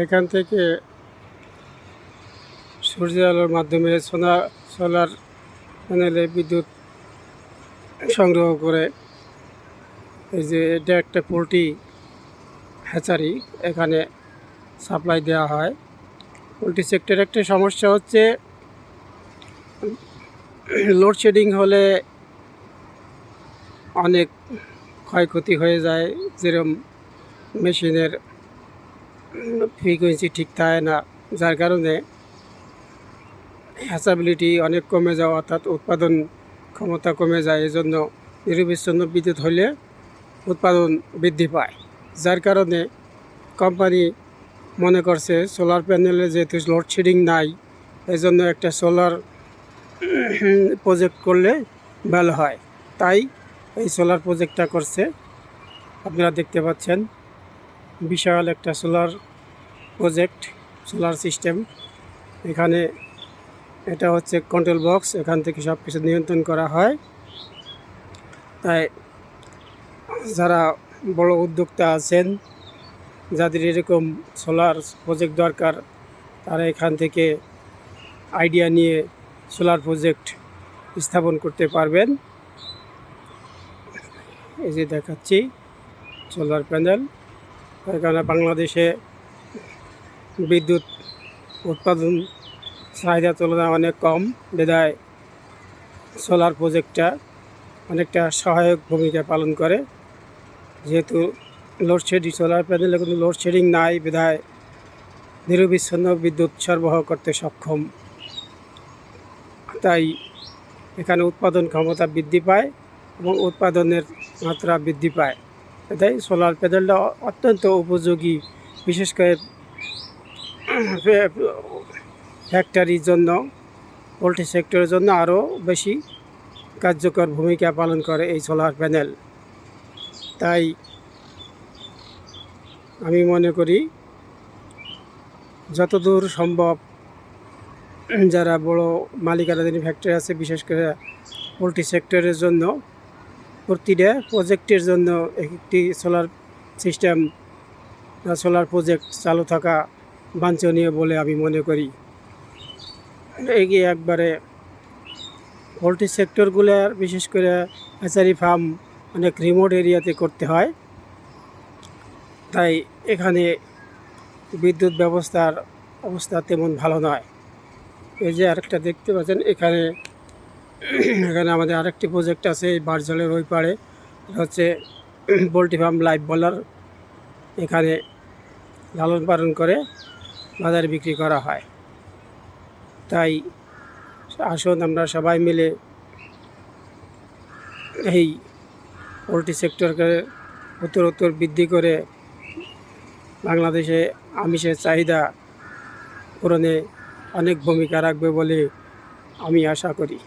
এখান থেকে সূর্যের আলোর মাধ্যমে সোলার প্যানেলে বিদ্যুৎ সংগ্রহ করে এই যে এটা একটা পোলট্রি হ্যাচারি, এখানে সাপ্লাই দেওয়া হয়। পোলট্রি সেক্টরে একটা সমস্যা হচ্ছে লোডশেডিং হলে অনেক ক্ষয়ক্ষতি হয়ে যায়। যেরকম মেশিনের ফ্রিকোয়েন্সি ঠিক থাকে না, যার কারণে হ্যাচাবিলিটি অনেক কমে যাওয়া, অর্থাৎ উৎপাদন ক্ষমতা কমে যায়। এজন্য নিরবিচ্ছিন্ন বিদ্যুৎ হলে উৎপাদন বৃদ্ধি পায়, যার কারণে কোম্পানি মনে করছে সোলার প্যানেলে যেহেতু লোডশেডিং নাই, এজন্য একটা সোলার প্রজেক্ট করলে ভালো হয়। তাই এই সোলার প্রজেক্টটা করছে। আপনারা দেখতে পাচ্ছেন বিশাল একটা সোলার প্রজেক্ট, সোলার সিস্টেম। এখানে এটা হচ্ছে কন্ট্রোল বক্স, এখান থেকে সব কিছু নিয়ন্ত্রণ করা হয়। তাই যারা বড় উদ্যোক্তা আছেন, যাদের এরকম সোলার প্রজেক্ট দরকার, তারা এখান থেকে আইডিয়া নিয়ে সোলার প্রজেক্ট স্থাপন করতে পারবেন। এই যে দেখাচ্ছি সোলার প্যানেল। এখানে বাংলাদেশে বিদ্যুৎ উৎপাদন চাহিদার তুলনায় অনেক কম, বিধায় সোলার প্রজেক্টটা অনেকটা সহায়ক ভূমিকা পালন করে। যেহেতু লোডশেডিং, সোলার প্যানেলে কোনো লোডশেডিং নাই, বিধায় নিরবিচ্ছিন্ন বিদ্যুৎ সরবরাহ করতে সক্ষম। তাই এখানে উৎপাদন ক্ষমতা বৃদ্ধি পায় এবং উৎপাদনের মাত্রা বৃদ্ধি পায়। তাই সোলার প্যানেলটা অত্যন্ত উপযোগী, বিশেষ করে ফ্যাক্টরির জন্য, পোলট্রি সেক্টরের জন্য আরও বেশি কার্যকর ভূমিকা পালন করে এই সোলার প্যানেল। তাই আমি মনে করি যতদূর সম্ভব যারা বড় মালিকানাধীন ফ্যাক্টরি আছে, বিশেষ করে পোলট্রি সেক্টরের জন্য, প্রতিটা প্রজেক্টের জন্য একটি সোলার সিস্টেম, সোলার প্রজেক্ট চালু থাকা বাঞ্ছনীয় বলে আমি মনে করি। এগিয়ে একবারে পোলট্রি সেক্টরগুলোর, বিশেষ করে হ্যাচারি ফার্ম অনেক রিমোট এরিয়াতে করতে হয়। তাই এখানে বিদ্যুৎ ব্যবস্থার অবস্থা তেমন ভালো নয়। এই যে আরেকটা দেখতে পাচ্ছেন, এখানে আমাদের আরেকটি প্রজেক্ট আছে এই বারজলের ওই পাড়ে, হচ্ছে পোলট্রি ফার্ম লাইভ বলার। এখানে লালন পালন করে বাজারে বিক্রি করা হয়। তাই আসুন আমরা সবাই মিলে এই পোলট্রি সেক্টরকে উত্তরোত্তর বৃদ্ধি করে বাংলাদেশে আমিষের চাহিদা পূরণে অনেক ভূমিকা রাখবে বলে আমি আশা করি।